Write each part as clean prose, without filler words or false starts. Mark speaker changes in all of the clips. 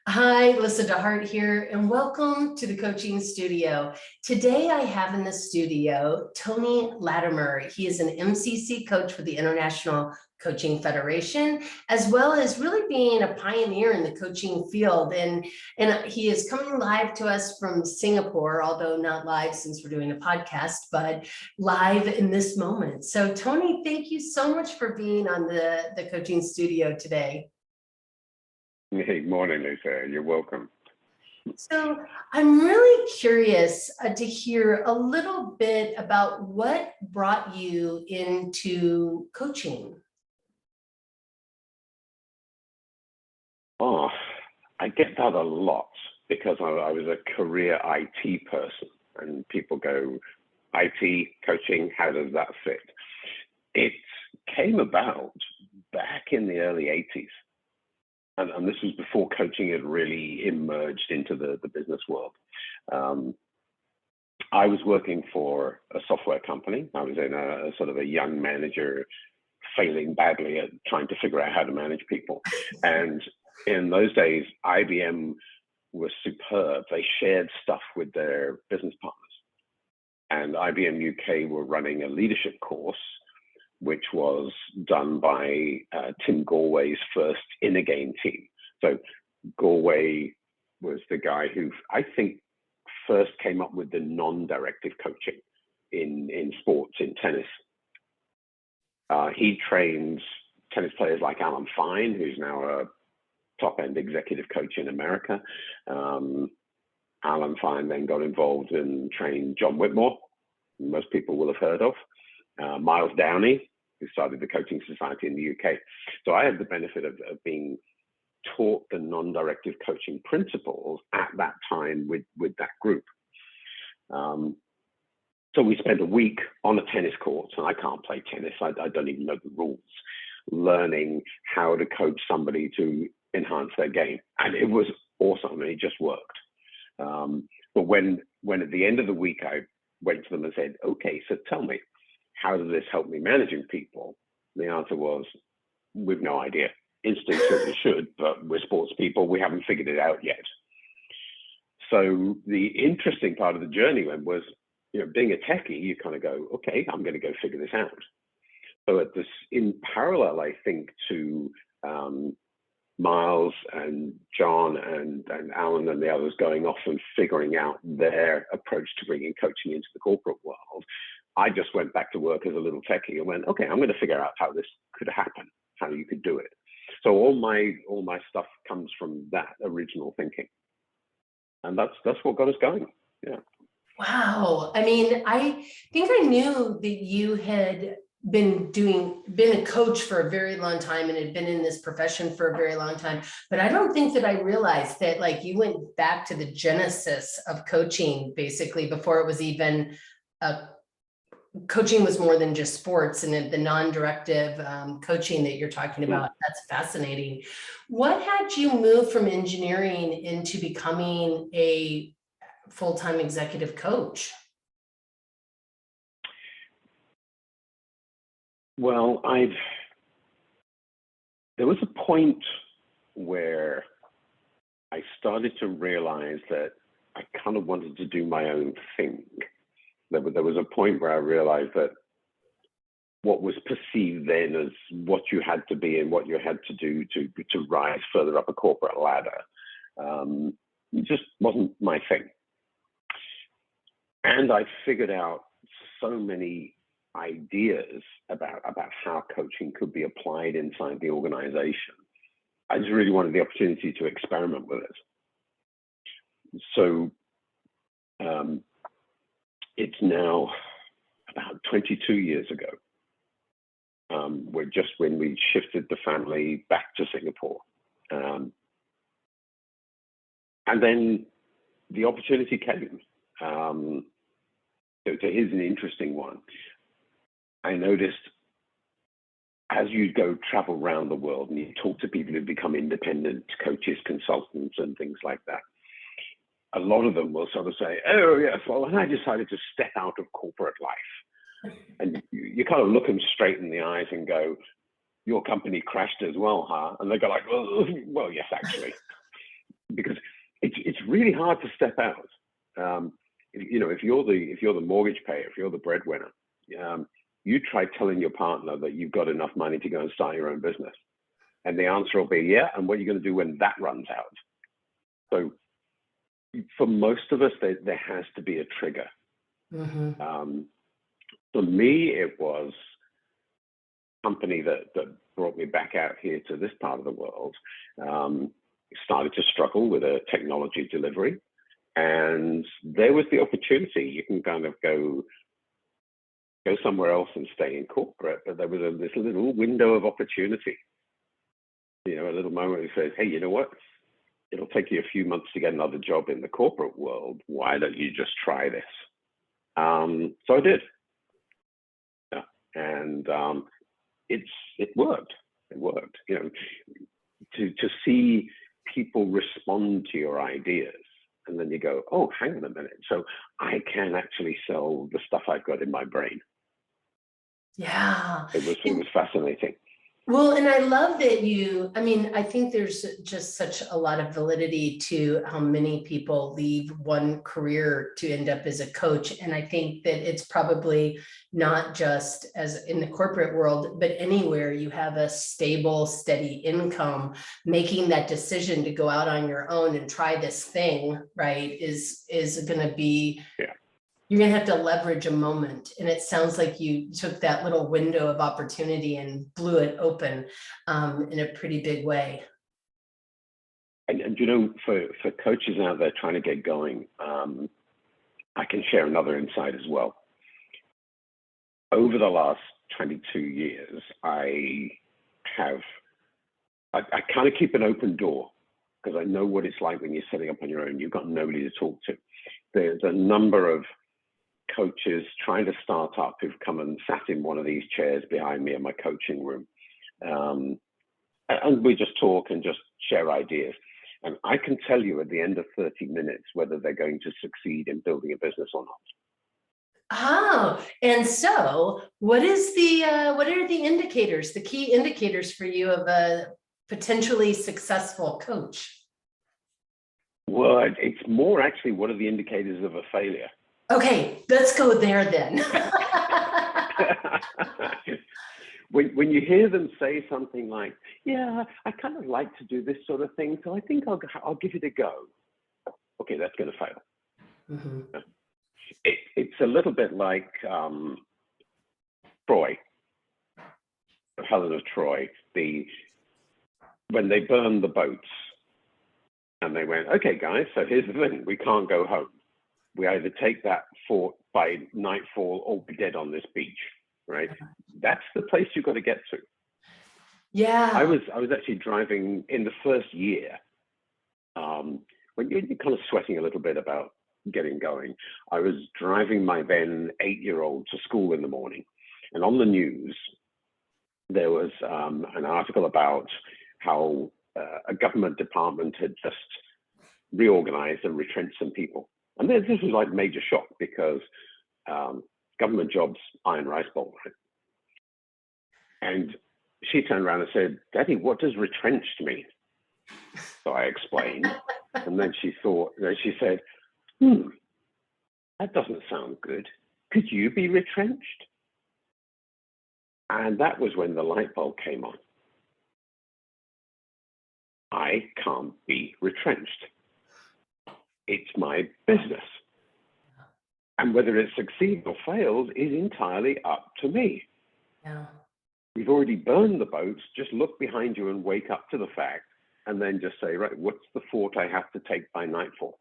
Speaker 1: Hi, Lisa DeHart here, and welcome to the coaching studio. Today I have in the studio Tony Latimer. He is an MCC coach for the International Coaching Federation, as well as really being a pioneer in the coaching field. And he is coming live to us from Singapore, although not live since we're doing a podcast, but live in this moment. So Tony, thank you so much for being on the coaching studio today.
Speaker 2: Hey, morning, Lisa. You're welcome.
Speaker 1: So I'm really curious to hear a little bit about what brought you into coaching.
Speaker 2: Oh, I get that a lot because I was a career IT person, and people go, IT coaching, how does that fit? It came about back in the early 80s. And this was before coaching had really emerged into the business world. I was working for a software company. I was in a sort of a young manager, failing badly at trying to figure out how to manage people. And in those days, IBM was superb. They shared stuff with their business partners. And IBM UK were running a leadership course, which was done by Tim Galway's first in-a-game team. So Galway was the guy who I think first came up with the non-directive coaching in sports, in tennis. He trains tennis players like Alan Fine, who's now a top-end executive coach in America. Alan Fine then got involved and trained John Whitmore, who most people will have heard of. Miles Downey, who started the Coaching Society in the UK. So I had the benefit of being taught the non-directive coaching principles at that time with that group. So we spent a week on a tennis court, and I can't play tennis. I don't even know the rules, learning how to coach somebody to enhance their game. And it was awesome, and it just worked. But when at the end of the week, I went to them and said, okay, so tell me, how does this help me managing people? The answer was, we've no idea. Instinct says it should, but we're sports people. We haven't figured it out yet. So the interesting part of the journey was, being a techie, you kind of go, okay, I'm going to go figure this out. So in parallel, I think, to Miles and John and Alan and the others going off and figuring out their approach to bringing coaching into the corporate world, I just went back to work as a little techie and went, okay, I'm going to figure out how this could happen, how you could do it. So all my stuff comes from that original thinking, and that's what got us going. Yeah.
Speaker 1: Wow. I mean, I think I knew that you had been a coach for a very long time and had been in this profession for a very long time, but I don't think that I realized that you went back to the genesis of coaching, basically, before it was even coaching was more than just sports, and the non-directive coaching that you're talking about. That's fascinating. What had you move from engineering into becoming a full-time executive coach?
Speaker 2: Well, there was a point where I started to realize that I kind of wanted to do my own thing. There was a point where I realized that what was perceived then as what you had to be and what you had to do to rise further up a corporate ladder just wasn't my thing. And I figured out so many ideas about how coaching could be applied inside the organization. I just really wanted the opportunity to experiment with it. So it's now about 22 years ago. We're just when we shifted the family back to Singapore. And then the opportunity came. So here's an interesting one. I noticed as you go travel around the world and you talk to people who become independent coaches, consultants, and things like that, a lot of them will sort of say, oh, yes, well, and I decided to step out of corporate life. And you kind of look them straight in the eyes and go, your company crashed as well, huh? And they go like, oh, well, yes, actually. because it's really hard to step out. If you're the mortgage payer, if you're the breadwinner, you try telling your partner that you've got enough money to go and start your own business, and the answer will be yeah. And what are you going to do when that runs out? So for most of us, there has to be a trigger.
Speaker 1: Mm-hmm.
Speaker 2: For me, it was a company that brought me back out here to this part of the world. Started to struggle with a technology delivery, and there was the opportunity. You can kind of go somewhere else and stay in corporate, but there was this little window of opportunity. A little moment that says, hey, you know what? It'll take you a few months to get another job in the corporate world. Why don't you just try this? So I did. Yeah. And it worked. It worked. To see people respond to your ideas, and then you go, oh, hang on a minute. So I can actually sell the stuff I've got in my brain.
Speaker 1: Yeah.
Speaker 2: It was fascinating.
Speaker 1: Well, and I love that I think there's just such a lot of validity to how many people leave one career to end up as a coach. And I think that it's probably not just as in the corporate world, but anywhere you have a stable, steady income, making that decision to go out on your own and try this thing, right, is going to be,
Speaker 2: yeah.
Speaker 1: You're going to have to leverage a moment. And it sounds like you took that little window of opportunity and blew it open in a pretty big way.
Speaker 2: And for coaches out there trying to get going, I can share another insight as well. Over the last 22 years, I kind of keep an open door, because I know what it's like when you're setting up on your own. You've got nobody to talk to. There's a number of coaches trying to start up who've come and sat in one of these chairs behind me in my coaching room. And we just talk and just share ideas. And I can tell you at the end of 30 minutes whether they're going to succeed in building a business or not.
Speaker 1: Oh, and so what are the indicators, the key indicators for you of a potentially successful coach?
Speaker 2: Well, it's more actually, what are the indicators of a failure?
Speaker 1: Okay, let's go there then.
Speaker 2: When you hear them say something like, yeah, I kind of like to do this sort of thing, so I think I'll give it a go. Okay, that's going to fail. Mm-hmm. It's a little bit like Troy, Helen of Troy, when they burned the boats, and they went, okay, guys, so here's the thing, we can't go home. We either take that fort by nightfall or be dead on this beach, right? That's the place you've got to get to.
Speaker 1: Yeah.
Speaker 2: I was actually driving in the first year, when you're kind of sweating a little bit about getting going. I was driving my then 8-year-old to school in the morning, and on the news, there was an article about how a government department had just reorganized and retrenched some people. And this was like major shock, because government jobs, iron rice bowl, right? And she turned around and said, Daddy, what does retrenched mean? So I explained. And then she said, that doesn't sound good. Could you be retrenched? And that was when the light bulb came on. I can't be retrenched. It's my business. And whether it succeeds or fails is entirely up to me.
Speaker 1: Yeah. We've
Speaker 2: already burned the boats. Just look behind you and wake up to the fact, and then just say, right, what's the fort I have to take by nightfall?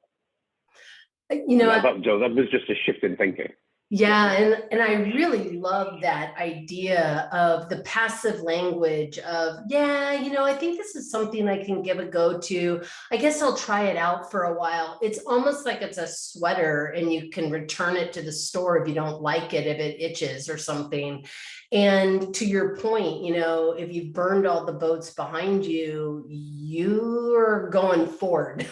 Speaker 2: That was just a shift in thinking.
Speaker 1: Yeah, and I really love that idea of the passive language of, I think this is something I can give a go to. I guess I'll try it out for a while. It's almost like it's a sweater, and you can return it to the store if you don't like it, if it itches or something. And to your point, if you've burned all the boats behind you, you're going forward.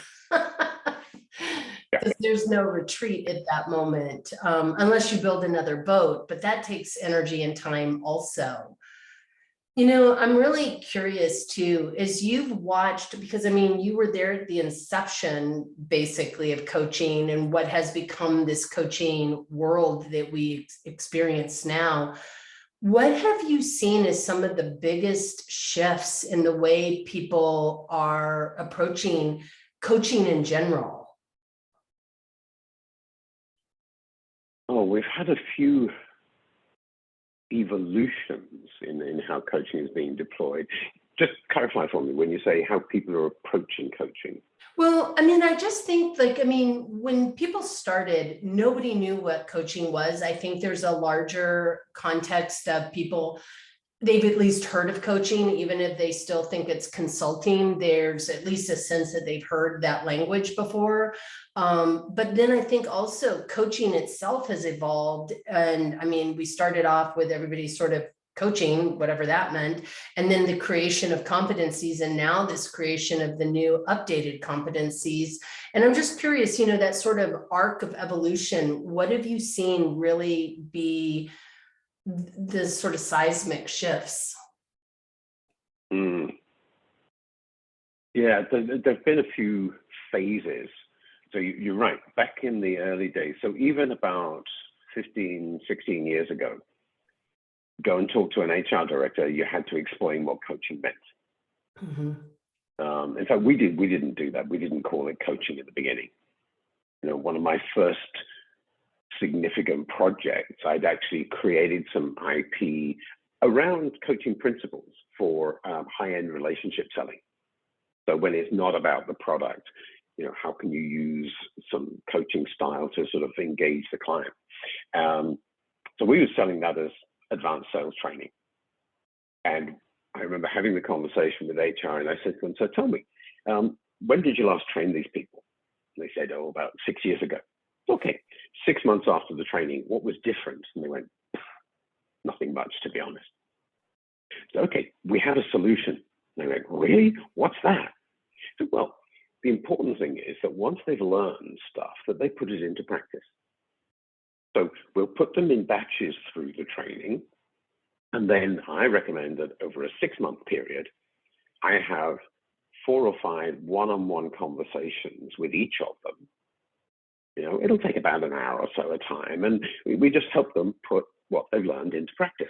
Speaker 1: Because there's no retreat at that moment, unless you build another boat, but that takes energy and time also. I'm really curious too, as you've watched, because I mean, you were there at the inception basically of coaching and what has become this coaching world that we experience now. What have you seen as some of the biggest shifts in the way people are approaching coaching in general?
Speaker 2: Oh, we've had a few evolutions in how coaching is being deployed. Just clarify for me when you say how people are approaching coaching.
Speaker 1: Well, I mean, I just think like, I mean, when people started, nobody knew what coaching was. I think there's a larger context of people, they've at least heard of coaching, even if they still think it's consulting, there's at least a sense that they've heard that language before. But then I think also coaching itself has evolved. And I mean, we started off with everybody sort of coaching, whatever that meant, and then the creation of competencies, and now this creation of the new updated competencies. And I'm just curious, that sort of arc of evolution, what have you seen really be the sort of seismic shifts?
Speaker 2: Mm. Yeah, there've been a few phases. So you're right, back in the early days, so even about 15, 16 years ago, go and talk to an HR director, you had to explain what coaching meant.
Speaker 1: Mm-hmm.
Speaker 2: In fact, we didn't do that. We didn't call it coaching at the beginning. One of my first significant projects, I'd actually created some IP around coaching principles for high-end relationship selling. So when it's not about the product, how can you use some coaching style to sort of engage the client? So we were selling that as advanced sales training. And I remember having the conversation with HR, and I said to them, so tell me, when did you last train these people? And they said, oh, about 6 years ago. Okay, 6 months after the training, what was different? And they went, nothing much, to be honest. So, okay, we have a solution. And they went, really? What's that? So, well, the important thing is that once they've learned stuff, that they put it into practice. So we'll put them in batches through the training. And then I recommend that over a 6-month period, I have 4 or 5 one-on-one conversations with each of them. It'll take about an hour or so of time, and we just help them put what they've learned into practice.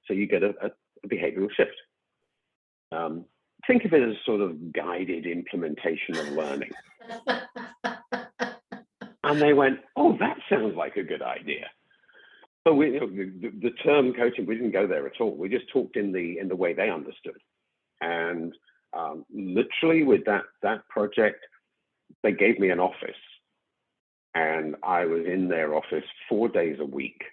Speaker 2: So you get a behavioral shift. Think of it as sort of guided implementation of learning. And they went, oh, that sounds like a good idea. So the term coaching, we didn't go there at all. We just talked in the way they understood. And literally with that project, they gave me an office. And I was in their office 4 days a week,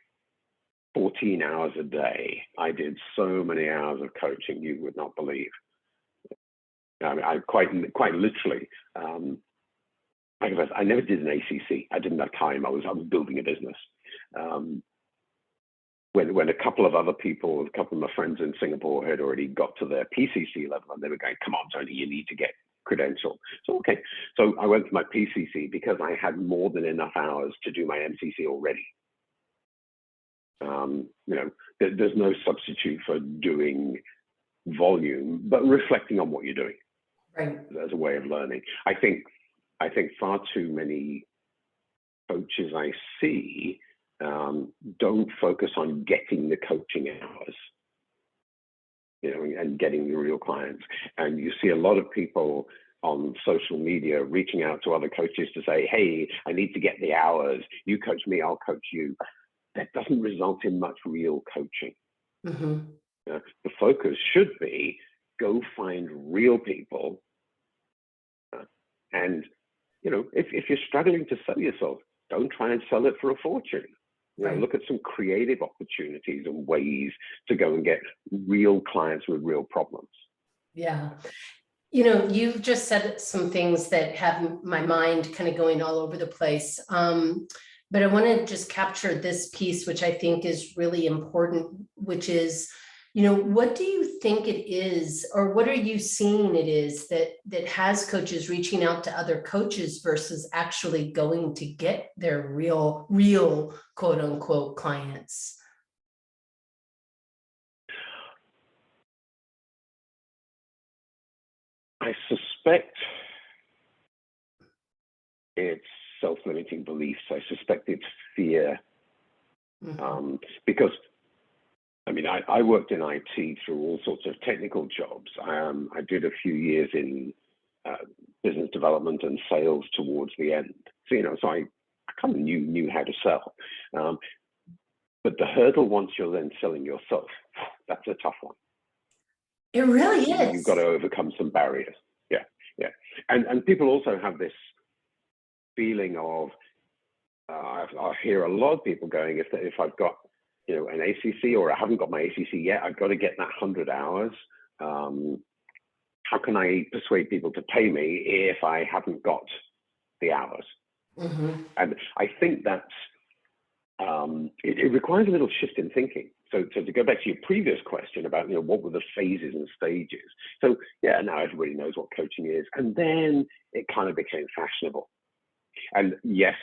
Speaker 2: 14 hours a day. I did so many hours of coaching you would not believe. I mean, I quite literally, I never did an ACC. I didn't have time. I was building a business. When a couple of other people, a couple of my friends in Singapore had already got to their PCC level, and they were going, come on, Tony, you need to get credential. So, okay. So I went for my PCC because I had more than enough hours to do my MCC already. There's no substitute for doing volume, but reflecting on what you're doing.
Speaker 1: Right.
Speaker 2: As a way of learning. I think far too many coaches I see don't focus on getting the coaching hours, and getting the real clients. And you see a lot of people on social media reaching out to other coaches to say, hey, I need to get the hours. You coach me, I'll coach you. That doesn't result in much real coaching.
Speaker 1: Mm-hmm.
Speaker 2: The focus should be go find real people. And, if you're struggling to sell yourself, don't try and sell it for a fortune.
Speaker 1: Right.
Speaker 2: Look at some creative opportunities and ways to go and get real clients with real problems.
Speaker 1: Yeah. You've just said some things that have my mind kind of going all over the place. But I want to just capture this piece, which I think is really important, which is, what do you think it is, or what are you seeing it is that has coaches reaching out to other coaches versus actually going to get their real quote unquote clients?
Speaker 2: I suspect it's self-limiting beliefs. I suspect it's fear. Because, I mean, I worked in IT through all sorts of technical jobs. I did a few years in business development and sales towards the end. So I kind of knew how to sell. But the hurdle once you're then selling yourself, that's a tough one.
Speaker 1: It really is.
Speaker 2: You've got to overcome some barriers. Yeah. And people also have this feeling of, I hear a lot of people going, if I've got, an ACC or I haven't got my ACC yet, I've got to get that 100 hours. How can I persuade people to pay me if I haven't got the hours? And I think that's, it requires a little shift in thinking. So to go back to your previous question about, what were the phases and stages? So yeah, now everybody knows what coaching is. And then it kind of became fashionable. And yes,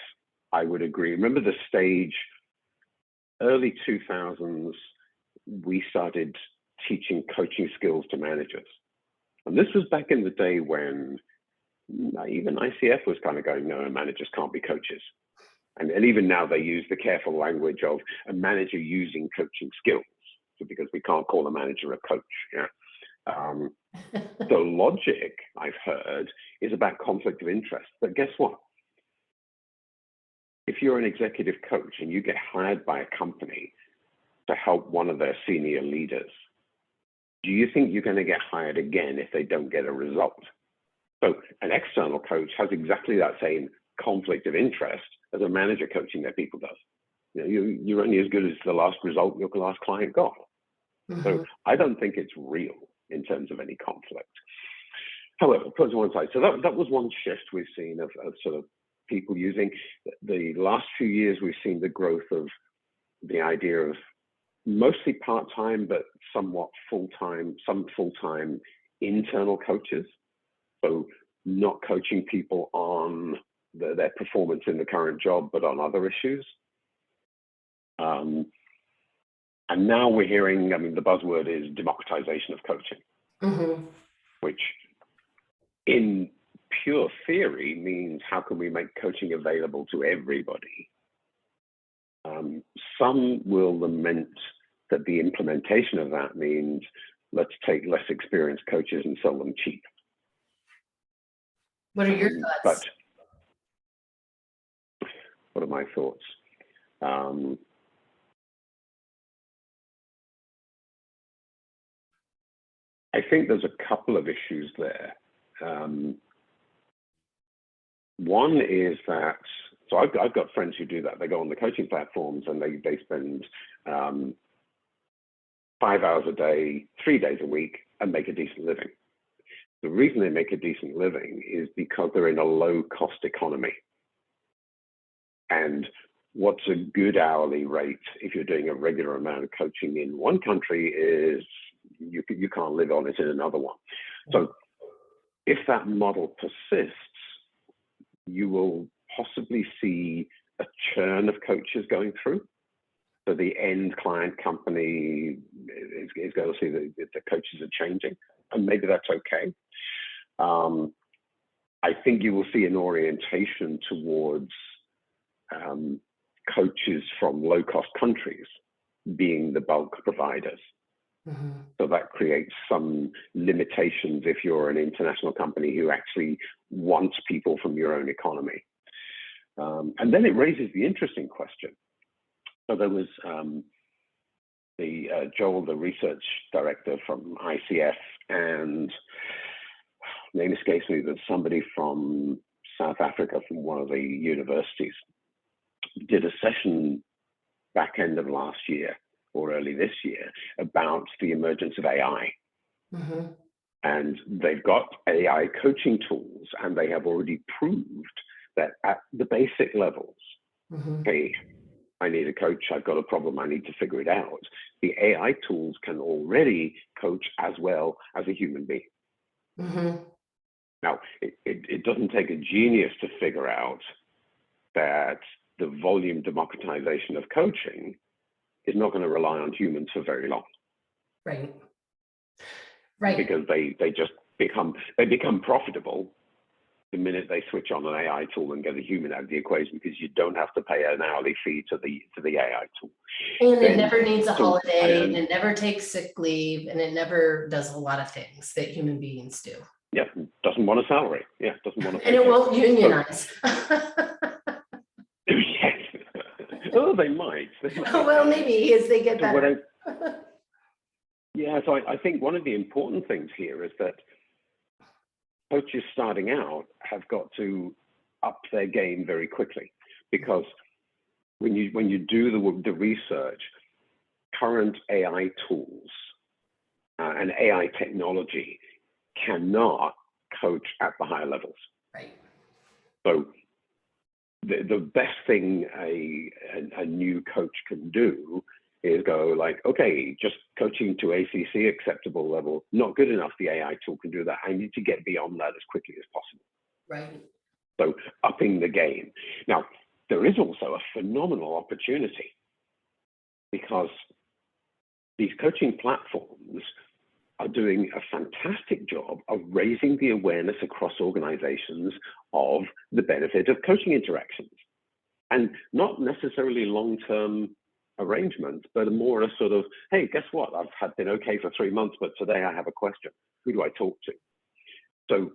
Speaker 2: I would agree. Remember the stage, early 2000s, we started teaching coaching skills to managers. And this was back in the day when even ICF was kind of going, no, managers can't be coaches. And even now they use the careful language of a manager using coaching skills, because we can't call a manager a coach. The logic I've heard is about conflict of interest. But guess what? If you're an executive coach and you get hired by a company to help one of their senior leaders, do you think you're going to get hired again if they don't get a result? So an external coach has exactly that same conflict of interest as a manager coaching their people does. You're only as good as the last result your last client got. So I don't think it's real in terms of any conflict. However, put it to one side. So that was one shift we've seen of sort of people using. The last few years, we've seen the growth of the idea of mostly part-time, but somewhat full-time, some full-time internal coaches. So not coaching people on their performance in the current job, but on other issues. And now we're hearing, the buzzword is democratization of coaching, which in pure theory means how can we make coaching available to everybody? Some will lament that the implementation of that means let's take less experienced coaches and sell them cheap.
Speaker 1: What are your thoughts?
Speaker 2: But what are my thoughts? I think there's a couple of issues there. One is that, so I've got friends who do that. They go on the coaching platforms and they spend 5 hours a day, 3 days a week, and make a decent living. The reason they make a decent living is because they're in a low-cost economy. And what's a good hourly rate if you're doing a regular amount of coaching in one country is you can't live on it in another one. So if that model persists, you will possibly see a churn of coaches going through. So the end client company is going to see that the coaches are changing, and maybe that's okay. I think you will see an orientation towards coaches from low-cost countries being the bulk providers. So that creates some limitations if you're an international company who actually wants people from your own economy. And then it raises the interesting question. So there was Joel, the research director from ICF, and name escapes me, but somebody from South Africa from one of the universities did a session back end of last year or early this year about the emergence of AI. And they've got AI coaching tools, and they have already proved that at the basic levels, hey, I need a coach, I've got a problem, I need to figure it out. The AI tools can already coach as well as a human being. Now, it doesn't take a genius to figure out that the volume democratization of coaching is not going to rely on humans for very long.
Speaker 1: Right.
Speaker 2: Because they just become profitable the minute they switch on an AI tool and get a human out of the equation, because you don't have to pay an hourly fee to the AI tool.
Speaker 1: And it never needs a holiday, and it never takes sick leave, and it never does a lot of things that human beings do.
Speaker 2: Yeah, doesn't want a salary. Yeah, doesn't want to.
Speaker 1: And it won't unionize.
Speaker 2: Yes. Oh, they might.
Speaker 1: Well, maybe as they get better.
Speaker 2: Yeah, so I think one of the important things here is that coaches starting out have got to up their game very quickly, because when you do the research, current AI tools and AI technology cannot coach at the higher levels.
Speaker 1: Right.
Speaker 2: So the best thing a new coach can do is go like, okay, just coaching to ACC acceptable level, not good enough. The AI tool can do that. I need to get beyond that as quickly as possible.
Speaker 1: Right.
Speaker 2: So upping the game. Now, there is also a phenomenal opportunity, because these coaching platforms are doing a fantastic job of raising the awareness across organizations of the benefit of coaching interactions, and not necessarily long-term arrangements, but more a sort of, hey, guess what? I've been okay for 3 months, but today I have a question. Who do I talk to? So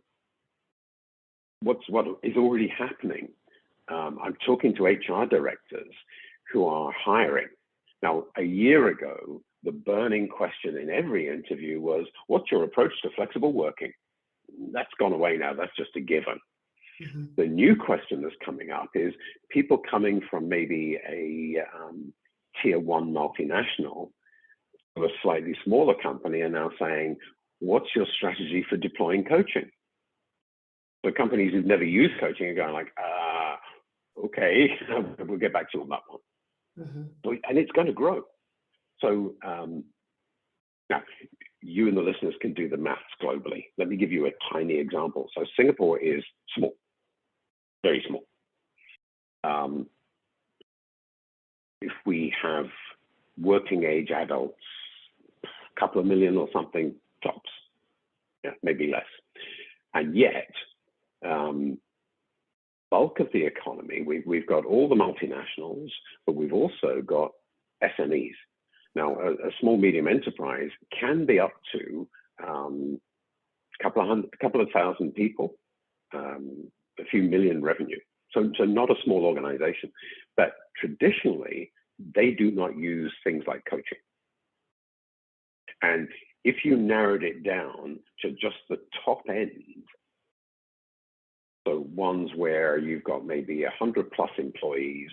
Speaker 2: what is already happening? I'm talking to HR directors who are hiring. Now, a year ago, the burning question in every interview was, what's your approach to flexible working? That's gone away now. That's just a given. Mm-hmm. The new question that's coming up is people coming from maybe a tier 1 multinational of a slightly smaller company are now saying, what's your strategy for deploying coaching? So companies who've never used coaching are going like, okay, we'll get back to you on that one. Mm-hmm. So, and it's going to grow. So now you and the listeners can do the maths globally. Let me give you a tiny example. So Singapore is small, very small. If we have working age adults, a couple of million or something tops, yeah, maybe less. And yet, bulk of the economy, we've got all the multinationals, but we've also got SMEs. Now, a small medium enterprise can be up to a couple of thousand people, a few million revenue. So not a small organization, but traditionally, they do not use things like coaching. And if you narrowed it down to just the top end, so ones where you've got maybe 100 plus employees,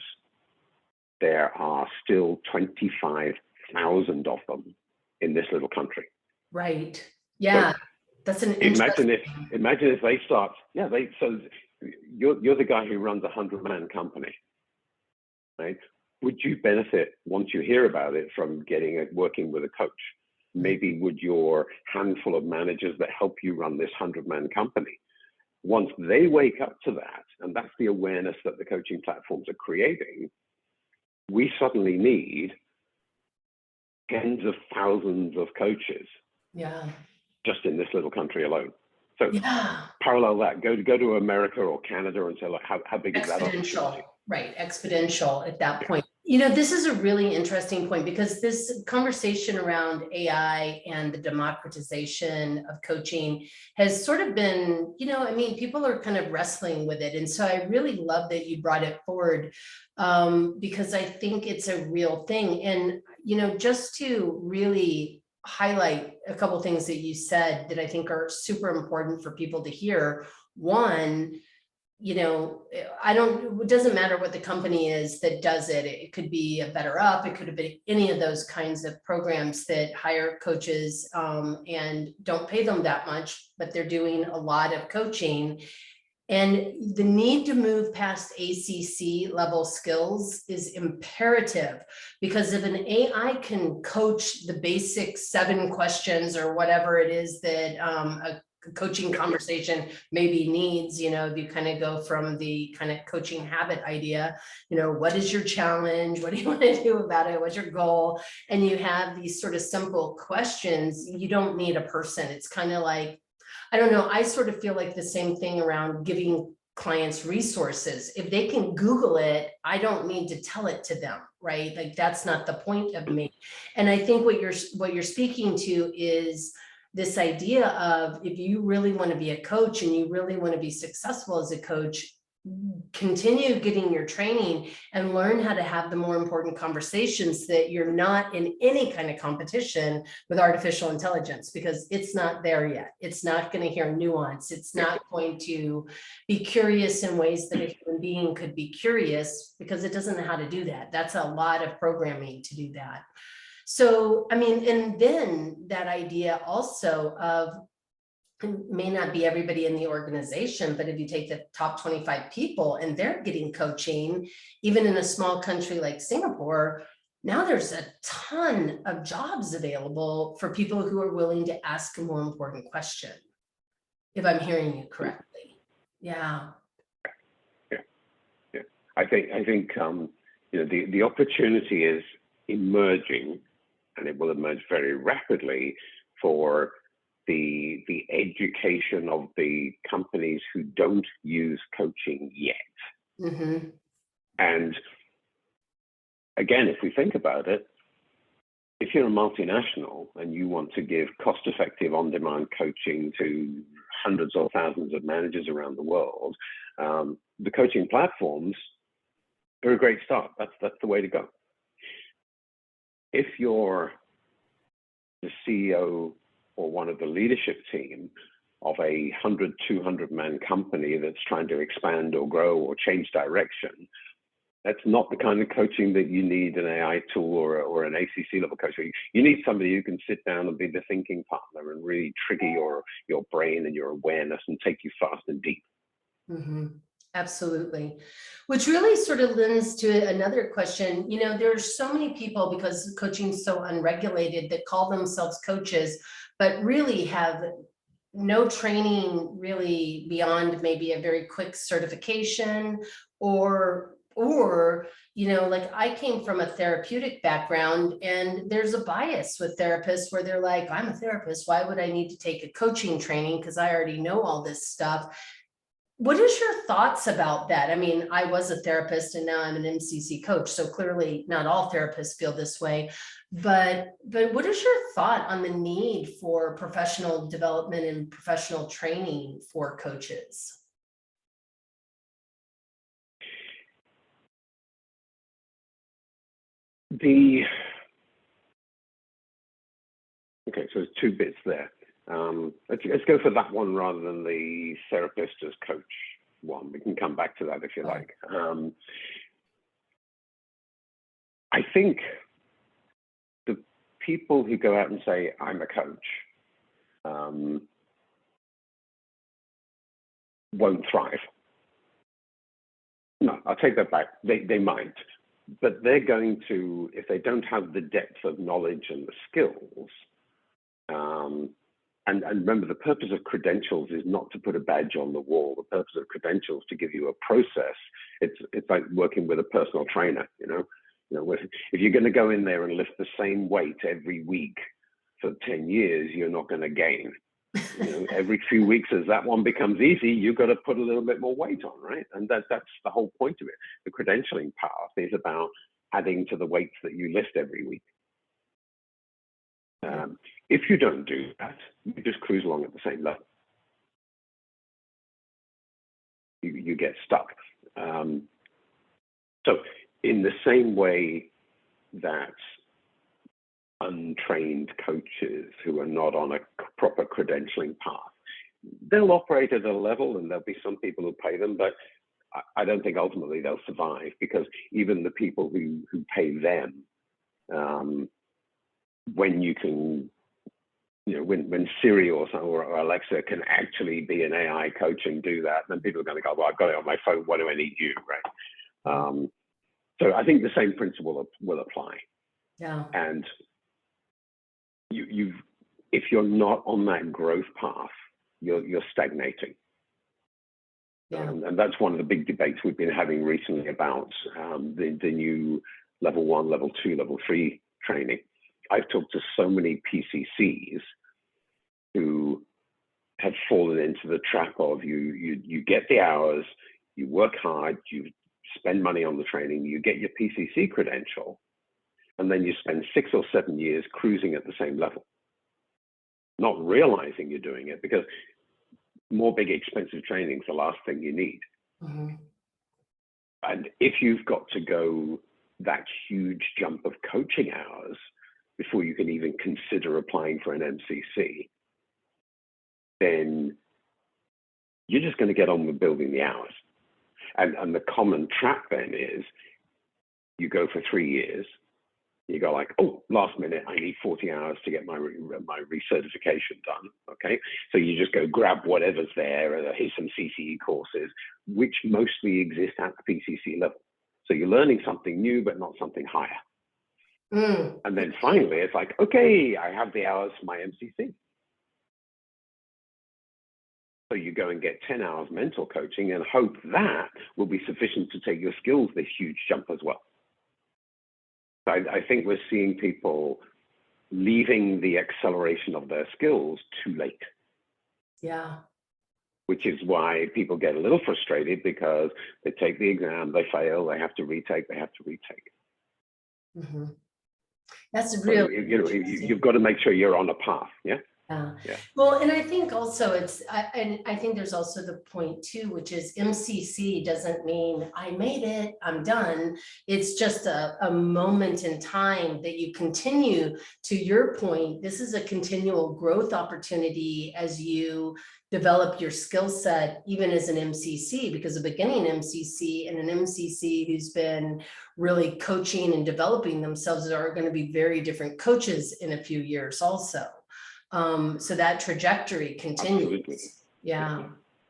Speaker 2: there are still 25,000 of them in this little country.
Speaker 1: Right. Yeah. So that's an
Speaker 2: imagine if they start, yeah, so you're the guy who runs a 100-man company, right? Would you benefit once you hear about it from working with a coach? Maybe would your handful of managers that help you run this 100-man company, once they wake up to that, and that's the awareness that the coaching platforms are creating, we suddenly need tens of thousands of coaches.
Speaker 1: Yeah.
Speaker 2: Just in this little country alone. So yeah. Parallel that, go to America or Canada and say, like, how big is that opportunity?
Speaker 1: Right, exponential at that point. You know, this is a really interesting point, because this conversation around AI and the democratization of coaching has sort of been, you know, I mean, people are kind of wrestling with it. And so I really love that you brought it forward, because I think it's a real thing. And, you know, just to really highlight a couple of things that you said that I think are super important for people to hear. One, you know, it doesn't matter what the company is that does it. It could be a Better Up. It could have been any of those kinds of programs that hire coaches and don't pay them that much, but they're doing a lot of coaching. And the need to move past ACC level skills is imperative, because if an AI can coach the basic 7 questions or whatever it is that a coaching conversation maybe needs, you know, you kind of go from the kind of coaching habit idea, you know, what is your challenge? What do you want to do about it? What's your goal? And you have these sort of simple questions. You don't need a person. It's kind of like, I don't know, I sort of feel like the same thing around giving clients resources. If they can Google it, I don't need to tell it to them, right? Like that's not the point of me. And I think what you're speaking to is this idea of, if you really want to be a coach and you really want to be successful as a coach, continue getting your training and learn how to have the more important conversations, that you're not in any kind of competition with artificial intelligence, because it's not there yet. It's not going to hear nuance. It's not going to be curious in ways that a human being could be curious, because it doesn't know how to do that. That's a lot of programming to do that. So, I mean, and then that idea also of, it may not be everybody in the organization, but if you take the top 25 people and they're getting coaching, even in a small country like Singapore, now there's a ton of jobs available for people who are willing to ask a more important question, if I'm hearing you correctly. Yeah.
Speaker 2: Yeah. I think the opportunity is emerging, and it will emerge very rapidly for the education of the companies who don't use coaching yet.
Speaker 1: Mm-hmm.
Speaker 2: And again, if we think about it, if you're a multinational and you want to give cost-effective on-demand coaching to hundreds or thousands of managers around the world, the coaching platforms are a great start. That's the way to go. If you're the CEO or one of the leadership team of a 100, 200-man company that's trying to expand or grow or change direction, that's not the kind of coaching that you need an AI tool or an ACC level coach. You need somebody who can sit down and be the thinking partner and really trigger your brain and your awareness and take you fast and deep.
Speaker 1: Mm-hmm. Absolutely. Which really sort of lends to another question. You know, there's so many people, because coaching is so unregulated, that call themselves coaches, but really have no training really beyond maybe a very quick certification, or you know, like I came from a therapeutic background, and there's a bias with therapists where they're like, I'm a therapist, why would I need to take a coaching training, because I already know all this stuff. What is your thoughts about that? I mean, I was a therapist and now I'm an MCC coach, so clearly not all therapists feel this way. But what is your thought on the need for professional development and professional training for coaches?
Speaker 2: Okay, so there's two bits there. Let's go for that one rather than the therapist as coach one. We can come back to that if you like. I think the people who go out and say, I'm a coach, won't thrive. No, I'll take that back. They might, but they're going to, if they don't have the depth of knowledge and the skills, and remember, the purpose of credentials is not to put a badge on the wall. The purpose of credentials is to give you a process. It's like working with a personal trainer. You know, if you're going to go in there and lift the same weight every week for 10 years, you're not going to gain. You know, every few weeks, as that one becomes easy, you've got to put a little bit more weight on, right? And that's the whole point of it. The credentialing path is about adding to the weights that you lift every week. If you don't do that, you just cruise along at the same level. You get stuck. So in the same way that untrained coaches who are not on a proper credentialing path, they'll operate at a level, and there'll be some people who pay them, but I don't think ultimately they'll survive, because even the people who pay them, when you can, you know, when Siri or Alexa can actually be an AI coach and do that, then people are going to go, well, I've got it on my phone, why do I need you, right? So I think the same principle will apply.
Speaker 1: Yeah.
Speaker 2: And if you're not on that growth path, you're stagnating.
Speaker 1: Yeah.
Speaker 2: And that's one of the big debates we've been having recently about the new level 1, level 2, level 3 training. I've talked to so many PCCs who had fallen into the trap of you get the hours, you work hard, you spend money on the training, you get your PCC credential, and then you spend 6 or 7 years cruising at the same level, not realizing you're doing it, because more big, expensive training is the last thing you need.
Speaker 1: Mhm.
Speaker 2: And if you've got to go that huge jump of coaching hours before you can even consider applying for an MCC, then you're just going to get on with building the hours. And the common trap then is you go for 3 years, you go like, oh, last minute, I need 40 hours to get my recertification done, okay? So you just go grab whatever's there, here's some CCE courses, which mostly exist at the PCC level. So you're learning something new, but not something higher.
Speaker 1: Mm.
Speaker 2: And then finally, it's like, okay, I have the hours for my MCC. So you go and get 10 hours mental coaching and hope that will be sufficient to take your skills this huge jump as well. I think we're seeing people leaving the acceleration of their skills too late.
Speaker 1: Yeah.
Speaker 2: Which is why people get a little frustrated, because they take the exam, they fail, they have to retake,
Speaker 1: Mm-hmm. That's
Speaker 2: So,
Speaker 1: really
Speaker 2: you've got to make sure you're on a path. Yeah.
Speaker 1: Yeah. Well, and I think also and I think there's also the point too, which is MCC doesn't mean I made it, I'm done. It's just a moment in time that you continue. To your point, this is a continual growth opportunity as you develop your skill set, even as an MCC, because a beginning MCC and an MCC who's been really coaching and developing themselves are going to be very different coaches in a few years also. So that trajectory continues.
Speaker 2: Absolutely.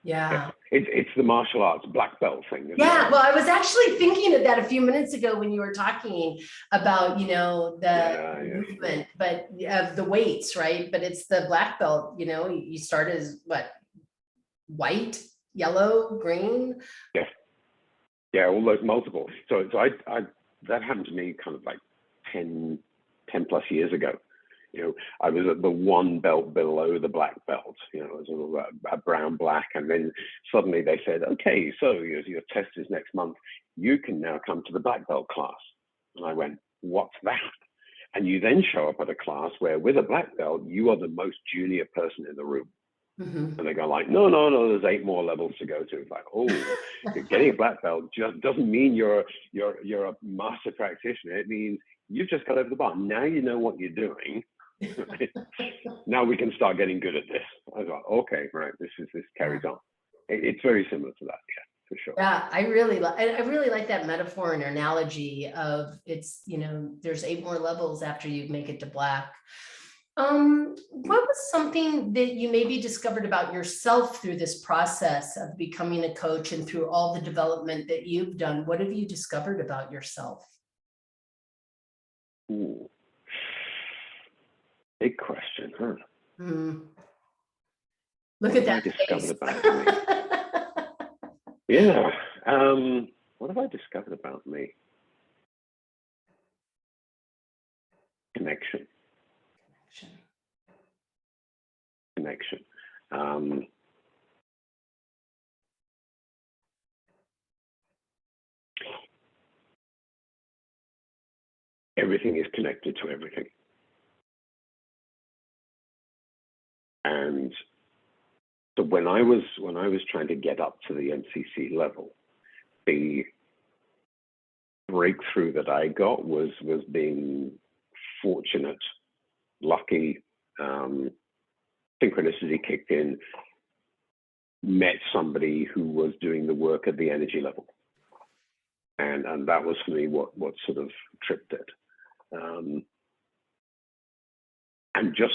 Speaker 1: Yeah.
Speaker 2: It's the martial arts black belt thing.
Speaker 1: Yeah. Well, I was actually thinking of that a few minutes ago when you were talking about, the movement, but of the weights, right? But it's the black belt, you start as what? White, yellow, green?
Speaker 2: Yeah. Yeah, almost multiple. So I that happened to me kind of like 10 plus years ago. I was at the one belt below the black belt, it was a brown black. And then suddenly they said, okay, so your test is next month. You can now come to the black belt class. And I went, what's that? And you then show up at a class where with a black belt, you are the most junior person in the room.
Speaker 1: Mm-hmm.
Speaker 2: And they go like, no, there's 8 more levels to go to. It's like, oh, getting a black belt just doesn't mean you're a master practitioner. It means you've just got over the bar. Now you know what you're doing. Now we can start getting good at this. I was like, okay, right, this carries on. It's very similar to that, yeah, for sure.
Speaker 1: Yeah, I really like that metaphor and analogy of it's, there's 8 more levels after you make it to black. What was something that you maybe discovered about yourself through this process of becoming a coach and through all the development that you've done? What have you discovered about yourself?
Speaker 2: Ooh. Big question, huh?
Speaker 1: Look at that face.
Speaker 2: About me? Yeah. What have I discovered about me? Connection. Everything is connected to everything. And so when I was trying to get up to the MCC level, the breakthrough that I got was being fortunate, lucky, synchronicity kicked in, met somebody who was doing the work at the energy level. And that was for me what sort of tripped it. And just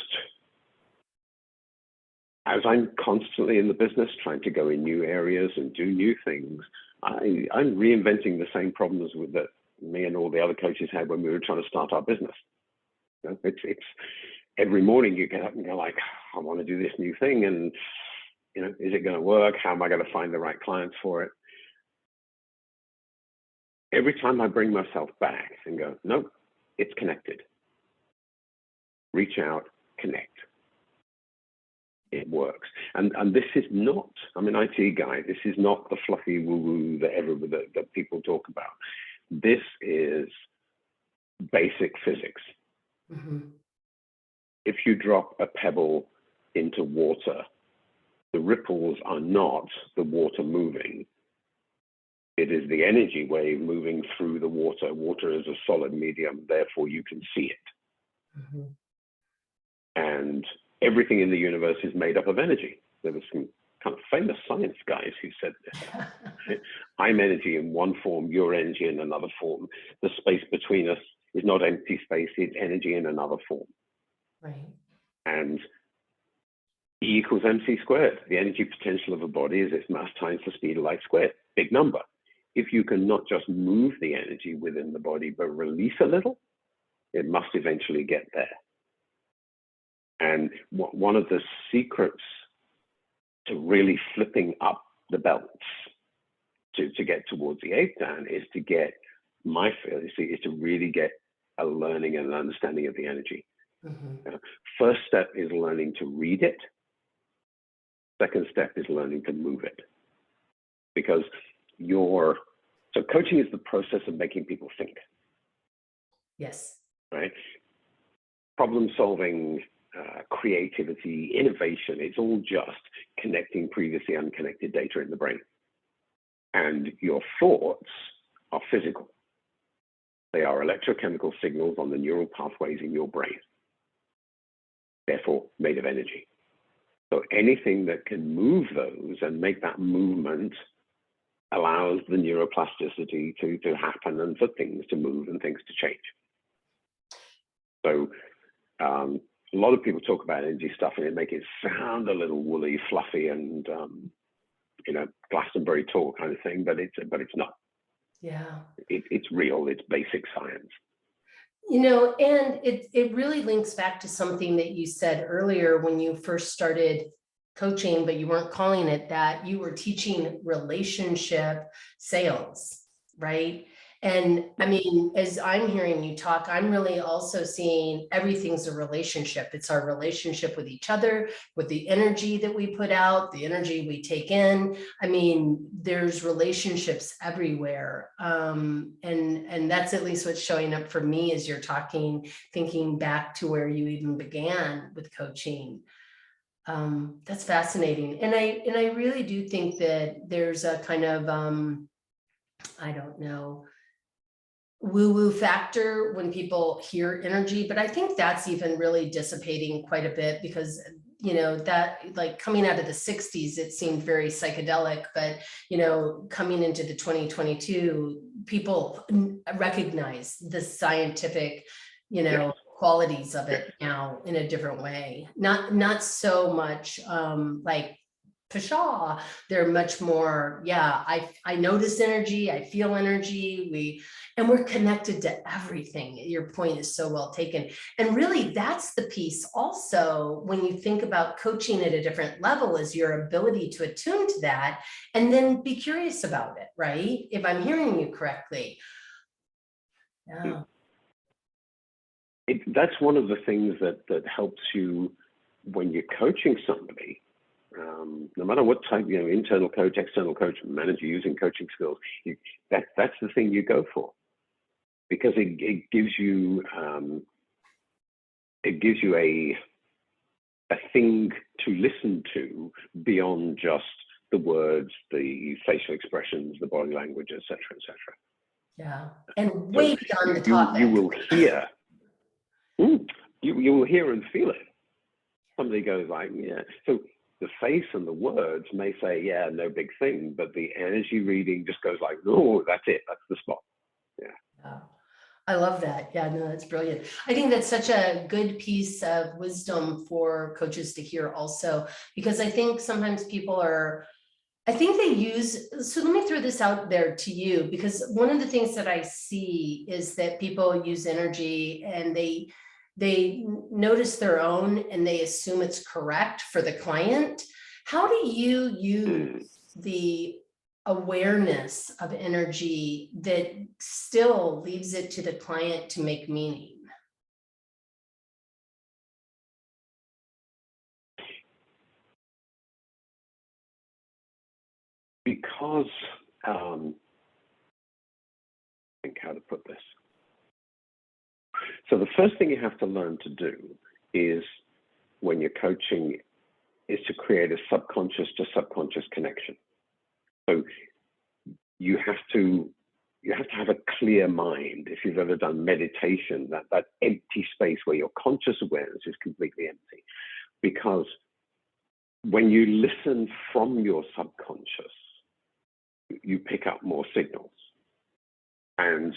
Speaker 2: as I'm constantly in the business trying to go in new areas and do new things, I'm reinventing the same problems that me and all the other coaches had when we were trying to start our business. It's every morning you get up and go like, I want to do this new thing, and is it going to work? How am I going to find the right clients for it? Every time I bring myself back and go, nope, it's connected. Reach out, connect. it works. And this is not, I'm an IT guy, this is not the fluffy woo-woo that people talk about. This is basic physics.
Speaker 1: Mm-hmm.
Speaker 2: If you drop a pebble into water, the ripples are not the water moving. It is the energy wave moving through the water. Water is a solid medium, therefore you can see it.
Speaker 1: Mm-hmm.
Speaker 2: And everything in the universe is made up of energy. There was some kind of famous science guys who said this. I'm energy in one form, you're energy in another form. The space between us is not empty space, it's energy in another form.
Speaker 1: Right.
Speaker 2: And E equals mc squared. The energy potential of a body is its mass times the speed of light squared. Big number. If you can not just move the energy within the body, but release a little, it must eventually get there. And one of the secrets to really flipping up the belts to get towards the eighth dan is to get, my feel, is to really get a learning and an understanding of the energy.
Speaker 1: Mm-hmm.
Speaker 2: First step is learning to read it. Second step is learning to move it. Because so coaching is the process of making people think.
Speaker 1: Yes.
Speaker 2: Right? Problem solving, creativity, innovation, it's all just connecting previously unconnected data in the brain. And your thoughts are physical. They are electrochemical signals on the neural pathways in your brain, therefore made of energy. So anything that can move those and make that movement allows the neuroplasticity to happen and for things to move and things to change. So a lot of people talk about energy stuff and it make it sound a little woolly, fluffy, and Glastonbury talk kind of thing, but it's not.
Speaker 1: Yeah.
Speaker 2: It's real. It's basic science.
Speaker 1: And it really links back to something that you said earlier when you first started coaching, but you weren't calling it that. You were teaching relationship sales, right? And I mean, as I'm hearing you talk, I'm really also seeing everything's a relationship. It's our relationship with each other, with the energy that we put out, the energy we take in. I mean, there's relationships everywhere. And that's at least what's showing up for me as you're talking, thinking back to where you even began with coaching. That's fascinating. And I really do think that there's a kind of, I don't know, woo-woo factor when people hear energy, but I think that's even really dissipating quite a bit because, that like coming out of the 60s, it seemed very psychedelic, but, coming into the 2022, people recognize the scientific, qualities of it now in a different way. Not so much like pshaw. They're much more, I notice energy, I feel energy, we're connected to everything. Your point is so well taken. And really that's the piece also when you think about coaching at a different level is your ability to attune to that and then be curious about it, right? If I'm hearing you correctly. Yeah.
Speaker 2: That's one of the things that helps you when you're coaching somebody. No matter what type, internal coach, external coach, manager using coaching skills, that's the thing you go for, because it gives you a thing to listen to beyond just the words, the facial expressions, the body language, etc., etc.
Speaker 1: Yeah, and way beyond the topic.
Speaker 2: You will hear. You will hear and feel it. Somebody goes like, yeah. So the face and the words may say, yeah, no big thing, but the energy reading just goes like, oh, that's it. That's the spot. Yeah.
Speaker 1: I love that. Yeah, no, that's brilliant. I think that's such a good piece of wisdom for coaches to hear also, because I think sometimes people I think they use, so let me throw this out there to you, because one of the things that I see is that people use energy and they notice their own and they assume it's correct for the client. How do you use the awareness of energy that still leaves it to the client to make meaning?
Speaker 2: because, think how to put this. So the first thing you have to learn to do is, when you're coaching, is to create a subconscious to subconscious connection. So you have to have a clear mind. If you've ever done meditation, that empty space where your conscious awareness is completely empty. Because when you listen from your subconscious, you pick up more signals. And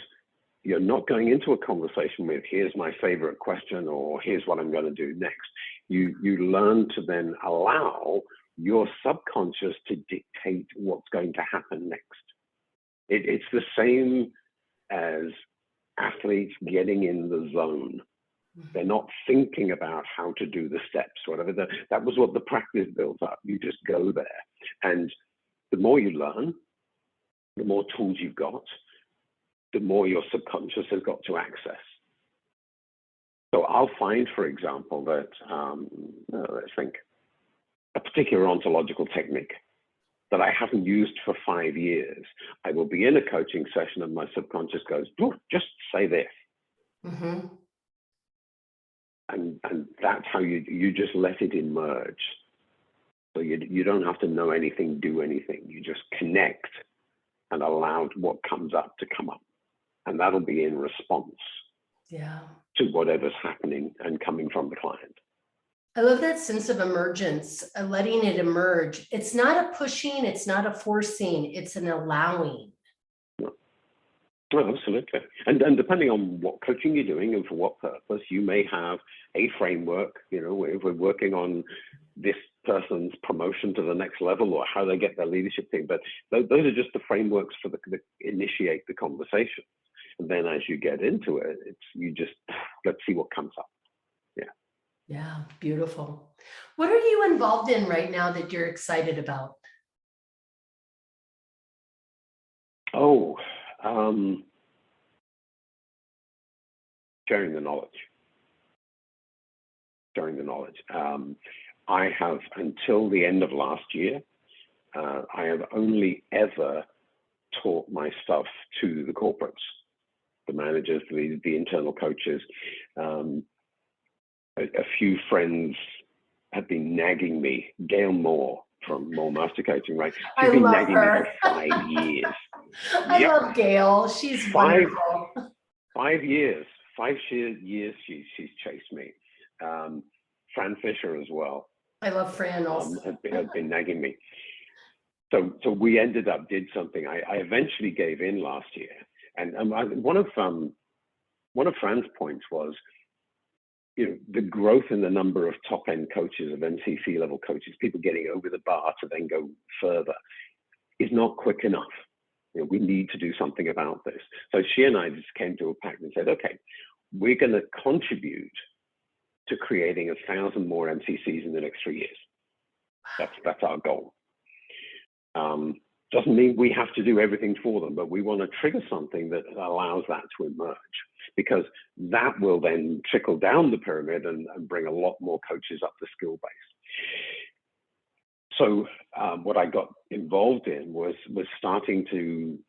Speaker 2: you're not going into a conversation with, here's my favorite question, or here's what I'm going to do next. You learn to then allow your subconscious to dictate what's going to happen next. It's the same as athletes getting in the zone. They're not thinking about how to do the steps, whatever. That was what the practice builds up. You just go there. And the more you learn, the more tools you've got, the more your subconscious has got to access. So I'll find, for example, that, let's think, a particular ontological technique that I haven't used for 5 years. I will be in a coaching session and my subconscious goes, just say this.
Speaker 1: Mm-hmm.
Speaker 2: And that's how you just let it emerge. So you don't have to know anything, do anything. You just connect and allow what comes up to come up. And that'll be in response to whatever's happening and coming from the client.
Speaker 1: I love that sense of emergence, letting it emerge. It's not a pushing, it's not a forcing, it's an allowing.
Speaker 2: Oh, absolutely. And depending on what coaching you're doing and for what purpose, you may have a framework. If we're working on this person's promotion to the next level or how they get their leadership thing, but those are just the frameworks for the initiate the conversation. And then as you get into it, let's see what comes up.
Speaker 1: Yeah, beautiful. What are you involved in right now that you're excited about?
Speaker 2: Oh, sharing the knowledge. I have, until the end of last year, I have only ever taught my stuff to the corporates, the managers, the internal coaches. A few friends have been nagging me. Gail Moore from More Master Coaching, right? She's been nagging me for 5 years.
Speaker 1: I love Gail. She's wonderful.
Speaker 2: 5 years. 5 years she's chased me. Fran Fisher as well.
Speaker 1: I love Fran also.
Speaker 2: Has been nagging me. So we did something. I eventually gave in last year. And one of Fran's points was, the growth in the number of top-end coaches, of MCC level coaches, people getting over the bar to then go further, is not quick enough. We need to do something about this. So she and I just came to a pact and said, okay, we're going to contribute to creating 1,000 more MCCs in the next 3 years. That's our goal. Doesn't mean we have to do everything for them, but we want to trigger something that allows that to emerge, because that will then trickle down the pyramid and bring a lot more coaches up the skill base. So what I got involved in was starting to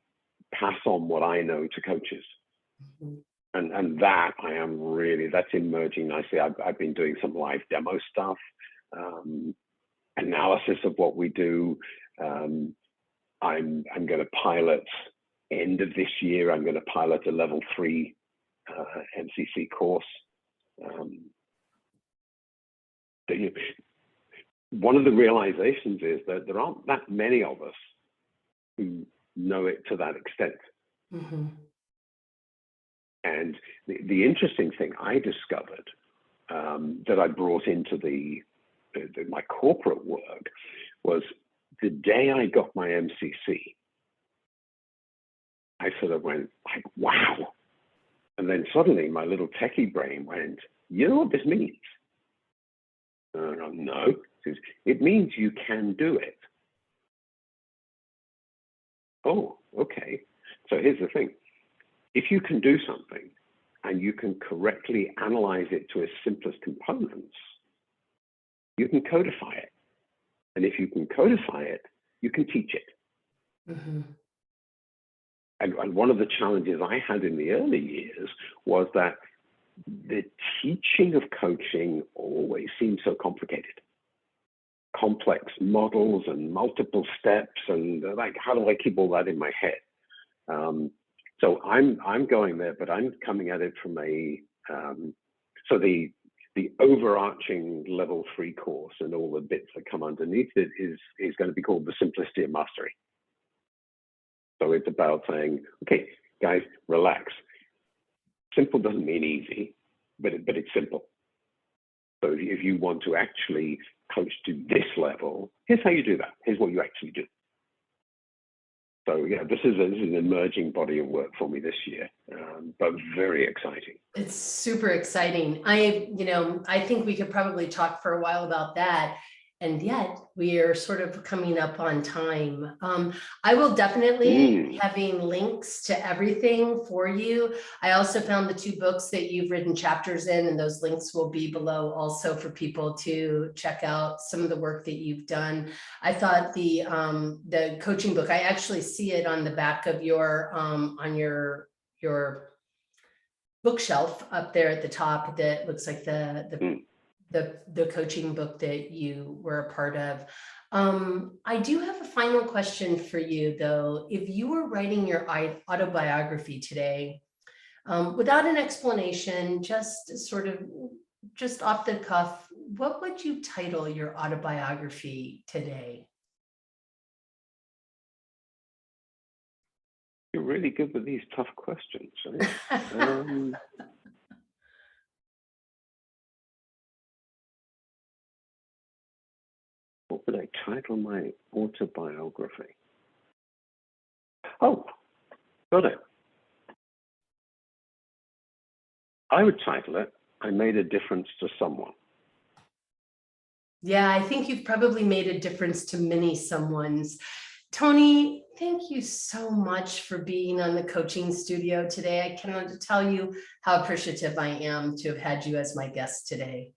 Speaker 2: pass on what I know to coaches. Mm-hmm. And that's emerging nicely. I've been doing some live demo stuff, analysis of what we do. I'm going to pilot, end of this year, I'm going to pilot a level 3 MCC course. One of the realizations is that there aren't that many of us who know it to that extent. Mm-hmm. And the interesting thing I discovered that I brought into my corporate work was, the day I got my MCC, I sort of went like, wow. And then suddenly my little techie brain went, you know what this means? No. It means you can do it. Oh, okay. So here's the thing. If you can do something and you can correctly analyze it to its simplest components, you can codify it. And if you can codify it, you can teach it.
Speaker 1: Mhm.
Speaker 2: And one of the challenges I had in the early years was that the teaching of coaching always seemed so complicated. Complex models and multiple steps, and like, how do I keep all that in my head? So I'm going there, but I'm coming at it from a so the overarching level 3 course and all the bits that come underneath it is going to be called the Simplicity of Mastery. So it's about saying, okay, guys, relax. Simple doesn't mean easy, but it's simple. So if you want to actually coach to this level, here's how you do that. Here's what you actually do. So yeah, this is an emerging body of work for me this year, but very exciting.
Speaker 1: It's super exciting. I think we could probably talk for a while about that. And yet we are sort of coming up on time. I will definitely be having links to everything for you. I also found the 2 books that you've written chapters in, and those links will be below also for people to check out some of the work that you've done. I thought the coaching book, I actually see it on the back of your on your bookshelf up there at the top that looks like the coaching book that you were a part of. I do have a final question for you though. If you were writing your autobiography today, without an explanation, just sort of just off the cuff, what would you title your autobiography today?
Speaker 2: You're really good with these tough questions, right? What would I title my autobiography? Oh, got it. I would title it, I Made a Difference to Someone.
Speaker 1: Yeah, I think you've probably made a difference to many someones. Tony, thank you so much for being on the coaching studio today. I cannot tell you how appreciative I am to have had you as my guest today.